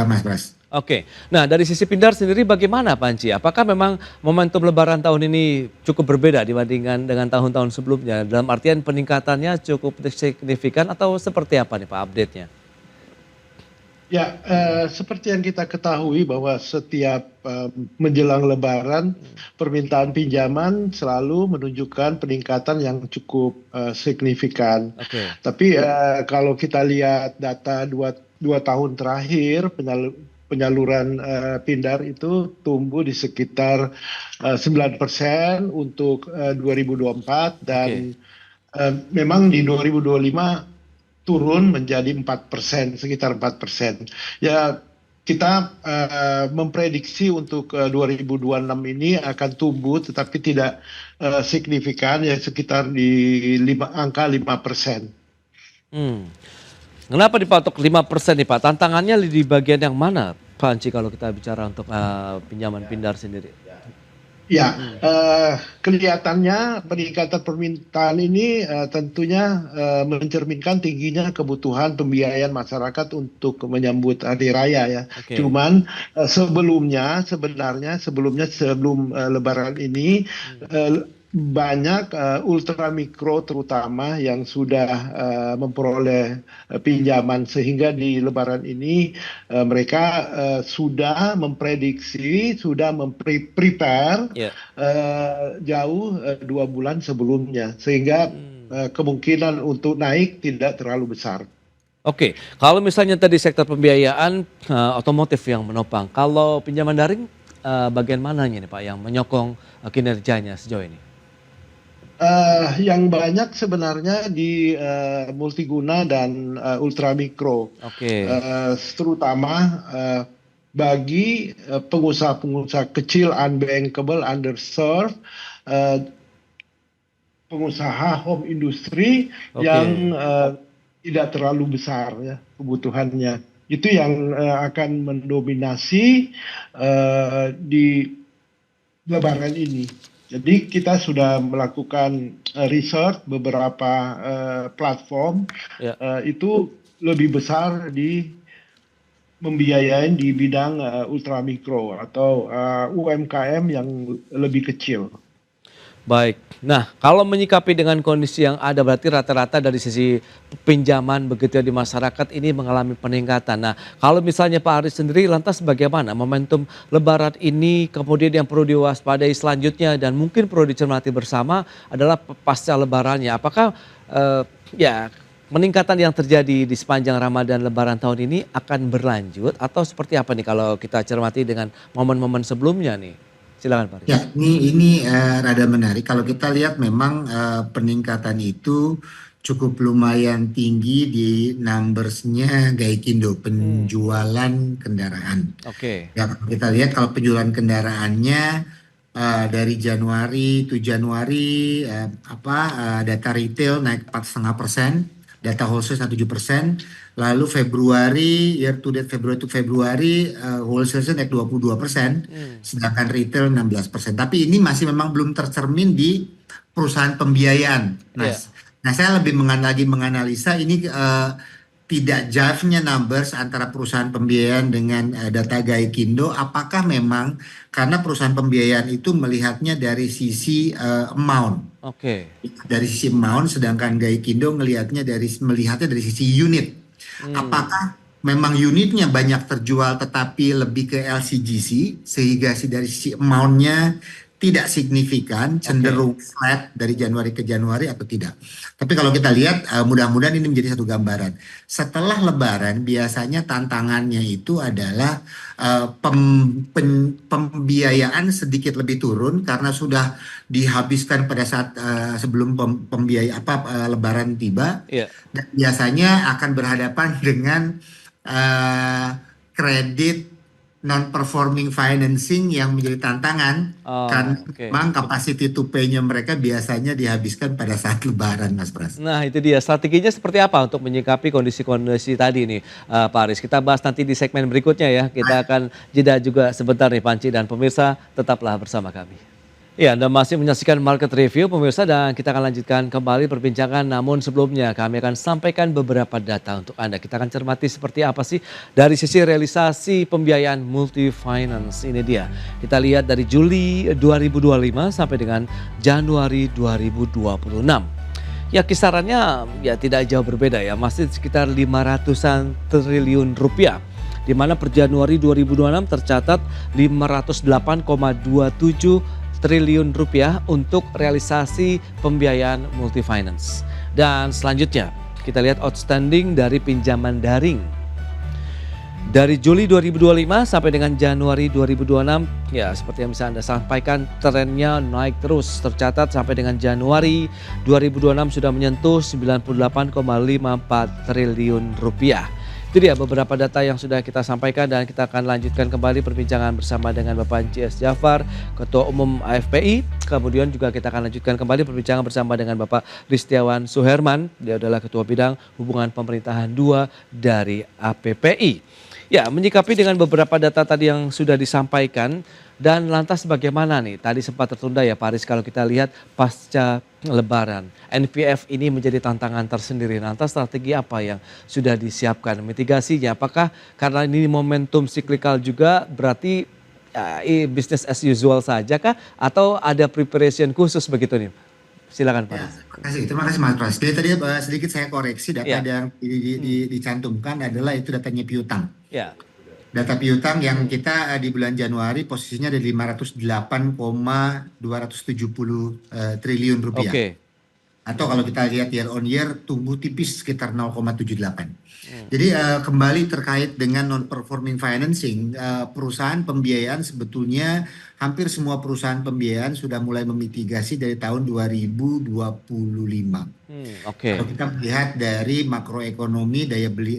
Mas Bras. Oke, nah dari sisi Pindar sendiri bagaimana Panci? Apakah memang momentum Lebaran tahun ini cukup berbeda dibandingkan dengan tahun-tahun sebelumnya? Dalam artian peningkatannya cukup signifikan atau seperti apa nih Pak update-nya? Ya, seperti yang kita ketahui bahwa setiap menjelang Lebaran permintaan pinjaman selalu menunjukkan peningkatan yang cukup signifikan. Oke. Tapi kalau kita lihat data dua tahun terakhir penyaluran Pindar itu tumbuh di sekitar 9% untuk 2024 dan memang di 2025 turun menjadi 4%, sekitar 4%. Ya, kita memprediksi untuk 2026 ini akan tumbuh tetapi tidak signifikan, ya sekitar di angka 5%. Kenapa dipatok 5% nih Pak? Tantangannya di bagian yang mana Pak Anci kalau kita bicara untuk pinjaman Pindar sendiri? Ya, kelihatannya peningkatan permintaan ini tentunya mencerminkan tingginya kebutuhan pembiayaan masyarakat untuk menyambut hari raya ya. Cuman sebelumnya sebelum Lebaran ini banyak ultramikro terutama yang sudah memperoleh pinjaman sehingga di Lebaran ini mereka sudah memprediksi, sudah prepare jauh 2 bulan sebelumnya sehingga kemungkinan untuk naik tidak terlalu besar. Oke, kalau misalnya tadi sektor pembiayaan otomotif yang menopang, kalau pinjaman daring bagian mananya nih Pak yang menyokong kinerjanya sejauh ini? Yang banyak sebenarnya di multiguna dan ultramikro, terutama bagi pengusaha-pengusaha kecil, unbankable, underserved, pengusaha home industry yang tidak terlalu besar ya kebutuhannya. Itu yang akan mendominasi di Lebaran ini. Jadi kita sudah melakukan research beberapa platform itu lebih besar di membiayai di bidang ultramikro atau UMKM yang lebih kecil. Baik, nah kalau menyikapi dengan kondisi yang ada berarti rata-rata dari sisi pinjaman begitu ya di masyarakat ini mengalami peningkatan. Nah kalau misalnya Pak Aris sendiri lantas bagaimana momentum Lebaran ini kemudian yang perlu diwaspadai selanjutnya dan mungkin perlu dicermati bersama adalah pasca Lebarannya. Apakah peningkatan yang terjadi di sepanjang Ramadan Lebaran tahun ini akan berlanjut atau seperti apa nih kalau kita cermati dengan momen-momen sebelumnya nih? Silakan Pak. Ya, ini rada menarik. Kalau kita lihat memang peningkatan itu cukup lumayan tinggi di numbersnya Gaikindo, penjualan kendaraan. Ya, kita lihat kalau penjualan kendaraannya dari Januari to Januari data retail naik 4,5%, data wholesale 7%. Lalu Februari, year to date Februari to Februari, wholesale naik 22%, sedangkan retail 16%. Tapi ini masih memang belum tercermin di perusahaan pembiayaan, Mas. Nah, saya lebih lagi menganalisa ini tidak jive-nya numbers antara perusahaan pembiayaan dengan data Gaikindo. Apakah memang karena perusahaan pembiayaan itu melihatnya dari sisi amount, Oke. dari sisi amount, sedangkan Gaikindo melihatnya dari sisi unit. Apakah memang unitnya banyak terjual tetapi lebih ke LCGC sehingga dari sisi amount-nya tidak signifikan, cenderung flat dari Januari ke Januari atau tidak. Tapi kalau kita lihat mudah-mudahan ini menjadi satu gambaran. Setelah Lebaran biasanya tantangannya itu adalah pembiayaan sedikit lebih turun karena sudah dihabiskan pada saat sebelum Lebaran tiba. Iya. Dan biasanya akan berhadapan dengan kredit non-performing financing yang menjadi tantangan karena memang capacity to pay-nya mereka biasanya dihabiskan pada saat Lebaran, Mas Pras. Nah itu dia, strateginya seperti apa untuk menyikapi kondisi-kondisi tadi nih Pak Aris. Kita bahas nanti di segmen berikutnya ya. Kita akan jeda juga sebentar nih Panci dan pemirsa, tetaplah bersama kami. Ya, Anda masih menyaksikan Market Review pemirsa, dan kita akan lanjutkan kembali perbincangan. Namun sebelumnya kami akan sampaikan beberapa data untuk Anda. Kita akan cermati seperti apa sih dari sisi realisasi pembiayaan multi finance. Ini dia. Kita lihat dari Juli 2025 sampai dengan Januari 2026. Ya kisarannya ya tidak jauh berbeda ya, masih sekitar 500-an triliun rupiah. Di mana per Januari 2026 tercatat 508,27 triliun rupiah untuk realisasi pembiayaan multi finance. Dan selanjutnya kita lihat outstanding dari pinjaman daring. Dari Juli 2025 sampai dengan Januari 2026, ya seperti yang bisa Anda sampaikan, trennya naik terus. Tercatat sampai dengan Januari 2026 sudah menyentuh 98,54 triliun rupiah. Itu dia beberapa data yang sudah kita sampaikan, dan kita akan lanjutkan kembali perbincangan bersama dengan Bapak Anci S. Jafar, Ketua Umum AFPI. Kemudian juga kita akan lanjutkan kembali perbincangan bersama dengan Bapak Ristiawan Suherman. Dia adalah Ketua Bidang Hubungan Pemerintahan 2 dari APPI. Ya, menyikapi dengan beberapa data tadi yang sudah disampaikan, dan lantas bagaimana nih? Tadi sempat tertunda ya Pak Aris, kalau kita lihat pasca Lebaran. NPF ini menjadi tantangan tersendiri. Lantas strategi apa yang sudah disiapkan? Mitigasinya apakah karena ini momentum siklikal juga berarti business as usual saja kah? Atau ada preparation khusus begitu nih? Silakan Pak Aris. Terima kasih Mas Pras. Jadi tadi sedikit saya koreksi data yang dicantumkan adalah itu datanya piutang. Ya. Data piutang yang kita di bulan Januari posisinya ada 508,270 triliun rupiah. Atau kalau kita lihat year on year tumbuh tipis sekitar 0,78. Jadi kembali terkait dengan non-performing financing, perusahaan pembiayaan sebetulnya hampir semua perusahaan pembiayaan sudah mulai memitigasi dari tahun 2025. Kalau kita melihat dari makroekonomi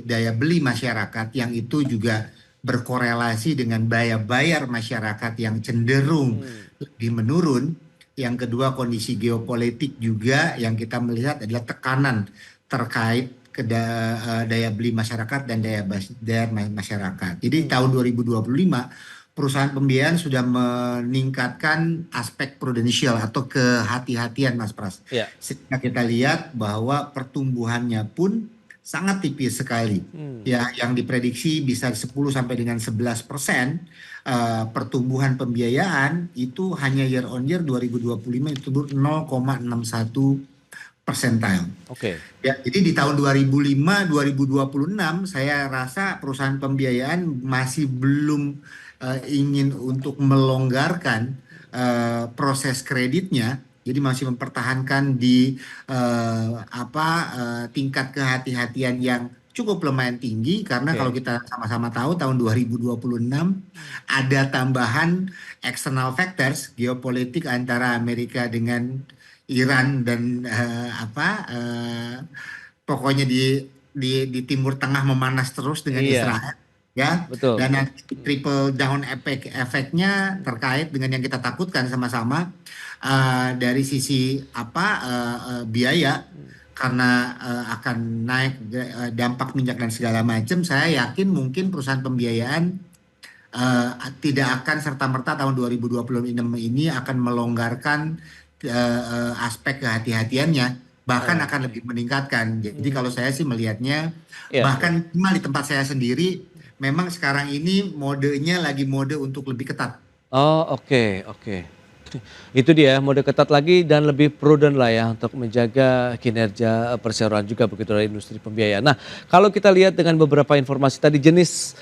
daya beli masyarakat yang itu juga berkorelasi dengan bayar masyarakat yang cenderung lebih menurun. Yang kedua, kondisi geopolitik juga yang kita melihat adalah tekanan terkait ke daya beli masyarakat dan daya masyarakat. Jadi tahun 2025 perusahaan pembiayaan sudah meningkatkan aspek prudensial atau kehati-hatian, Mas Pras. Sehingga kita lihat bahwa pertumbuhannya pun sangat tipis sekali, ya, yang diprediksi bisa 10 sampai dengan 11%. Pertumbuhan pembiayaan itu hanya year on year 2025 itu 0,61 percentile. Ya, jadi di tahun 2005-2026 saya rasa perusahaan pembiayaan masih belum ingin untuk melonggarkan proses kreditnya. Jadi masih mempertahankan di tingkat kehati-hatian yang cukup lumayan tinggi, karena kalau kita sama-sama tahu tahun 2026 ada tambahan external factors geopolitik antara Amerika dengan Iran dan pokoknya di Timur Tengah memanas terus dengan Israel. Ya, dan nanti triple down efeknya terkait dengan yang kita takutkan sama-sama dari sisi biaya, karena akan naik dampak minyak dan segala macam. Saya yakin mungkin perusahaan pembiayaan tidak akan serta-merta tahun 2026 ini akan melonggarkan aspek kehati-hatiannya. bahkan Oh, akan lebih meningkatkan. Jadi kalau saya sih melihatnya, ya. bahkan minimal di tempat saya sendiri, memang sekarang ini modenya lagi mode untuk lebih ketat. Oh, oke, oke. Itu dia, mode ketat lagi dan lebih prudent lah ya untuk menjaga kinerja perseroan juga begitu dari industri pembiayaan. Nah, kalau kita lihat dengan beberapa informasi tadi, jenis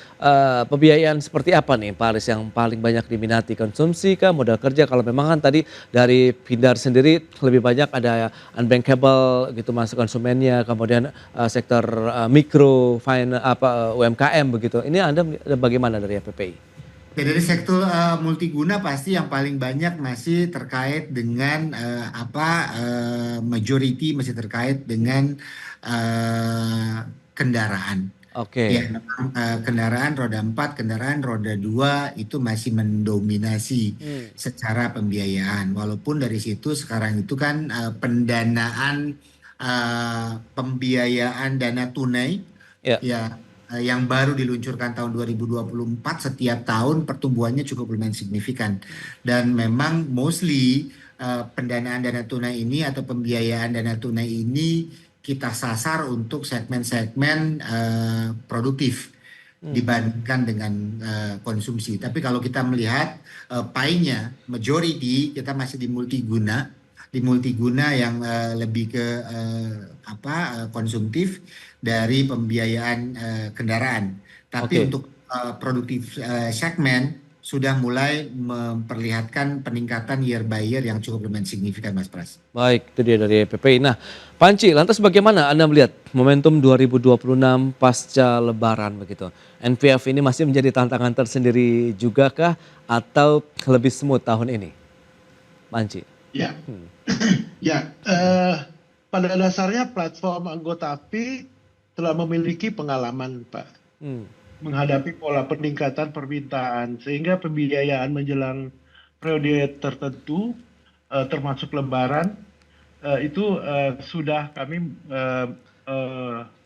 pembiayaan seperti apa nih Pak Aris yang paling banyak diminati, konsumsi kah, modal kerja? Kalau memang kan tadi dari Pindar sendiri lebih banyak ada unbankable gitu masuk konsumennya, kemudian sektor mikro, UMKM begitu. Ini Anda bagaimana dari FPPI? Oke, dari sektor multiguna pasti yang paling banyak masih terkait dengan majority masih terkait dengan kendaraan. Ya, Oke, memang kendaraan roda 4, kendaraan roda 2 itu masih mendominasi hmm, secara pembiayaan. Walaupun dari situ sekarang itu kan pendanaan pembiayaan dana tunai ya, ya yang baru diluncurkan tahun 2024 setiap tahun pertumbuhannya cukup lumayan signifikan dan memang mostly pendanaan dana tunai ini atau pembiayaan dana tunai ini kita sasar untuk segmen-segmen produktif hmm, dibandingkan dengan konsumsi. Tapi kalau kita melihat pie-nya majority kita masih di multiguna yang lebih ke konsumtif dari pembiayaan kendaraan. Tapi oke. untuk produktif segmen sudah mulai memperlihatkan peningkatan year by year yang cukup lumayan signifikan, Mas Pras. Baik, itu dia dari PPI. Nah, Panci, lantas bagaimana Anda melihat momentum 2026 pasca Lebaran begitu? NPF ini masih menjadi tantangan tersendiri juga kah atau lebih smooth tahun ini? Panci. Ya, Hmm. ya. Pada dasarnya platform anggota API telah memiliki pengalaman, Pak, Hmm. menghadapi pola peningkatan permintaan sehingga pembiayaan menjelang periode tertentu, termasuk Lebaran, itu sudah kami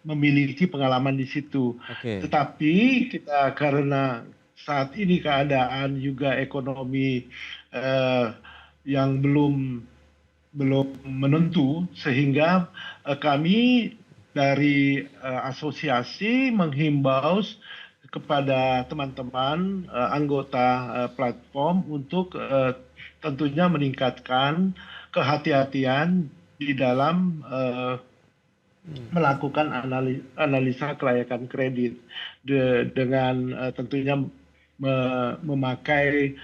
memiliki pengalaman di situ. Oke. Tetapi kita karena saat ini keadaan juga ekonomi eh, yang belum menentu sehingga kami dari asosiasi menghimbau kepada teman-teman anggota platform untuk tentunya meningkatkan kehati-hatian di dalam melakukan analisa kelayakan kredit dengan tentunya memakai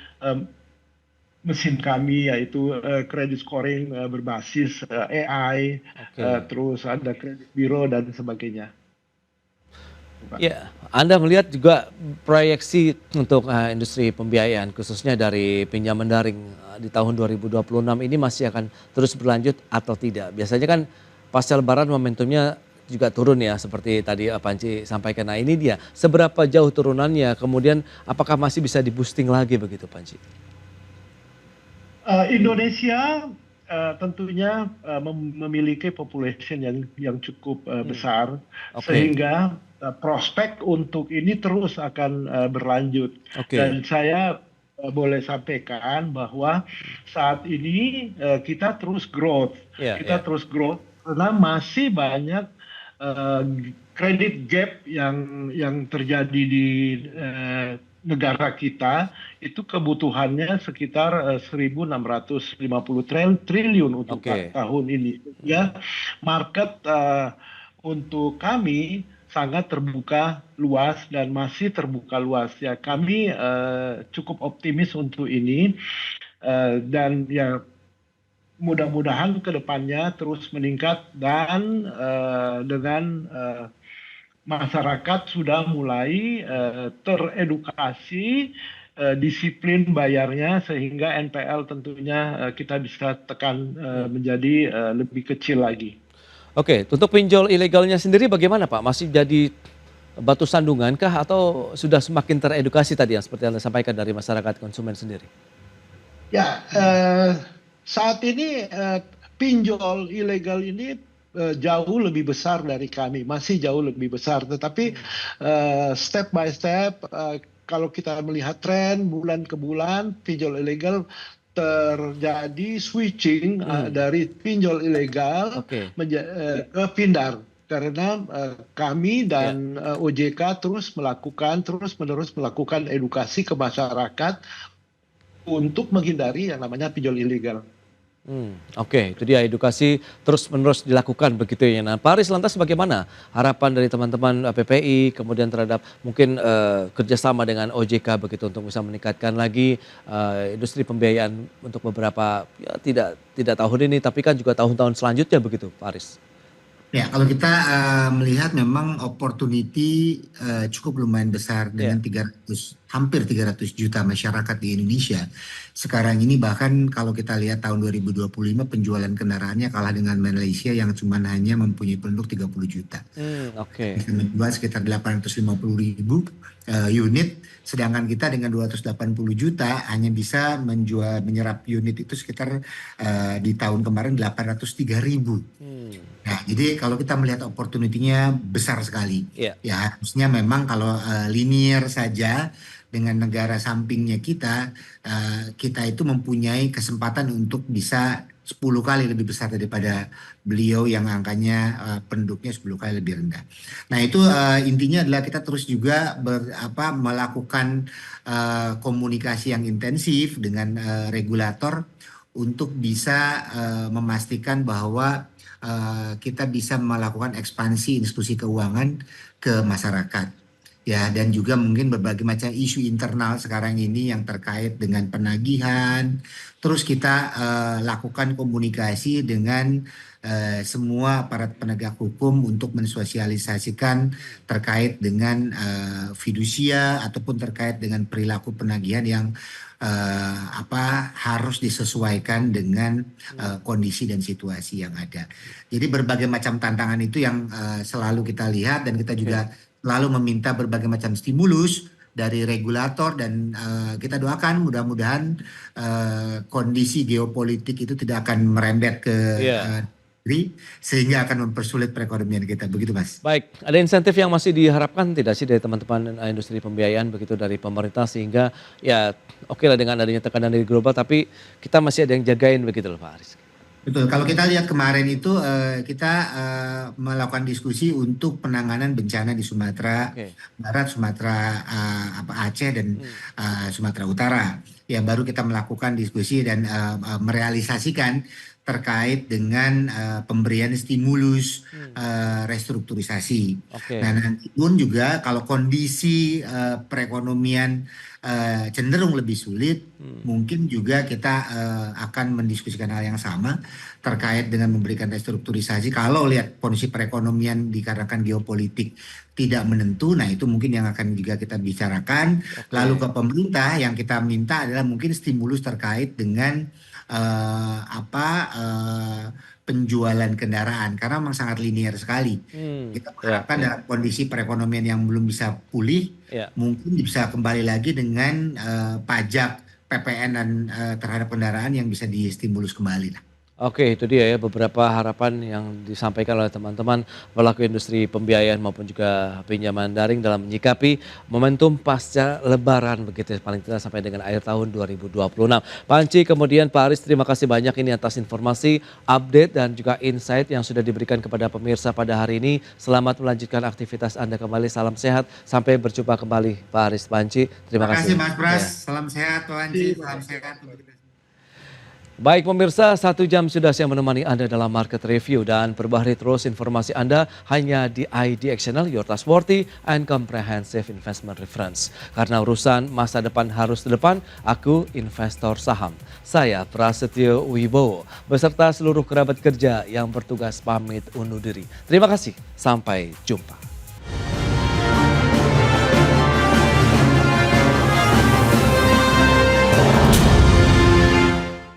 mesin kami yaitu credit scoring berbasis AI, Oke. terus ada kredit bureau dan sebagainya. Pak. Ya, Anda melihat juga proyeksi untuk industri pembiayaan khususnya dari pinjaman daring di tahun 2026 ini masih akan terus berlanjut atau tidak? Biasanya kan pasca Lebaran momentumnya juga turun ya seperti tadi Panci sampaikan. Nah ini dia, seberapa jauh turunannya, kemudian apakah masih bisa di-boosting lagi begitu Panci? Indonesia tentunya memiliki population yang cukup besar Oke, sehingga prospek untuk ini terus akan berlanjut oke. dan saya boleh sampaikan bahwa saat ini Ya, kita ya. terus growth karena masih banyak credit gap yang terjadi di negara kita itu kebutuhannya sekitar 1.650 triliun untuk Oke. tahun ini. Ya, market untuk kami sangat terbuka luas dan masih terbuka luas. Ya, kami cukup optimis untuk ini dan ya mudah-mudahan ke depannya terus meningkat dan dengan masyarakat sudah mulai teredukasi disiplin bayarnya sehingga NPL tentunya kita bisa tekan menjadi lebih kecil lagi. Oke, untuk pinjol ilegalnya sendiri bagaimana Pak? Masih jadi batu sandungan kah atau sudah semakin teredukasi tadi yang seperti Anda sampaikan dari masyarakat konsumen sendiri? Ya, saat ini pinjol ilegal ini jauh lebih besar dari kami, masih jauh lebih besar. Tetapi step by step, kalau kita melihat tren bulan ke bulan, pinjol ilegal terjadi switching dari pinjol ilegal Oke. ke Pindar. Karena kami dan OJK terus menerus melakukan edukasi ke masyarakat untuk menghindari yang namanya pinjol ilegal. Oke, itu dia edukasi terus-menerus dilakukan begitu ya. Nah, Pak Aris, lantas bagaimana harapan dari teman-teman PPI kemudian terhadap mungkin kerjasama dengan OJK begitu untuk bisa meningkatkan lagi industri pembiayaan untuk beberapa ya, tidak tahun ini tapi kan juga tahun-tahun selanjutnya begitu, Pak Aris. Ya, kalau kita melihat memang opportunity cukup lumayan besar dengan 300, hampir 300 juta masyarakat di Indonesia. Sekarang ini bahkan kalau kita lihat tahun 2025 penjualan kendaraannya kalah dengan Malaysia yang cuma hanya mempunyai penduduk 30 juta. Oke. Bisa menjual sekitar 850.000 unit, sedangkan kita dengan 280 juta hanya bisa menyerap unit itu sekitar di tahun kemarin 803.000. Nah, jadi kalau kita melihat opportunity-nya besar sekali. Iya. Ya, harusnya memang kalau linear saja dengan negara sampingnya kita itu mempunyai kesempatan untuk bisa 10 kali lebih besar daripada beliau yang angkanya penduduknya 10 kali lebih rendah. Nah, itu intinya adalah kita terus juga melakukan komunikasi yang intensif dengan regulator untuk bisa memastikan bahwa kita bisa melakukan ekspansi institusi keuangan ke masyarakat. Ya, dan juga mungkin berbagai macam isu internal sekarang ini yang terkait dengan penagihan. Terus kita lakukan komunikasi dengan semua aparat penegak hukum untuk mensosialisasikan terkait dengan fidusia ataupun terkait dengan perilaku penagihan yang harus disesuaikan dengan kondisi dan situasi yang ada. Jadi berbagai macam tantangan itu yang selalu kita lihat dan kita juga lalu meminta berbagai macam stimulus dari regulator dan kita doakan mudah-mudahan kondisi geopolitik itu tidak akan merembet ke negeri sehingga akan mempersulit perekonomian kita. Begitu, Mas. Baik, ada insentif yang masih diharapkan tidak sih dari teman-teman industri pembiayaan begitu dari pemerintah sehingga ya oke lah dengan adanya tekanan dari global tapi kita masih ada yang jagain begitu loh Pak Aris. Betul, kalau kita lihat kemarin itu kita melakukan diskusi untuk penanganan bencana di Sumatera Barat, Sumatera Aceh dan Sumatera Utara. Ya, baru kita melakukan diskusi dan merealisasikan terkait dengan pemberian stimulus restrukturisasi. Nah, nanti pun juga kalau kondisi perekonomian cenderung lebih sulit, mungkin juga kita akan mendiskusikan hal yang sama terkait dengan memberikan restrukturisasi. Kalau lihat kondisi perekonomian dikarenakan geopolitik tidak menentu, nah itu mungkin yang akan juga kita bicarakan. Lalu ke pemerintah yang kita minta adalah mungkin stimulus terkait dengan penjualan kendaraan karena memang sangat linear sekali. Kita mengharapkan dalam kondisi perekonomian yang belum bisa pulih, mungkin bisa kembali lagi dengan pajak PPN dan terhadap kendaraan yang bisa distimulus kembali lah. Oke, itu dia ya beberapa harapan yang disampaikan oleh teman-teman pelaku industri pembiayaan maupun juga pinjaman daring dalam menyikapi momentum pasca Lebaran begitu paling tidak sampai dengan akhir tahun 2026. Pak Anci, kemudian Pak Aris, terima kasih banyak ini atas informasi, update dan juga insight yang sudah diberikan kepada pemirsa pada hari ini. Selamat melanjutkan aktivitas Anda kembali. Salam sehat. Sampai berjumpa kembali Pak Aris, Pak Anci. Terima kasih. Mas Pras. Salam sehat Pak Anci. Salam sehat. Baik pemirsa, 1 jam sudah saya menemani Anda dalam Market Review dan perbaharui terus informasi Anda hanya di IDX Channel, Your Trustworthy and Comprehensive Investment Reference. Karena urusan masa depan harus di depan, aku investor saham. Saya Prasetyo Wibowo beserta seluruh kerabat kerja yang bertugas pamit undur diri. Terima kasih, sampai jumpa.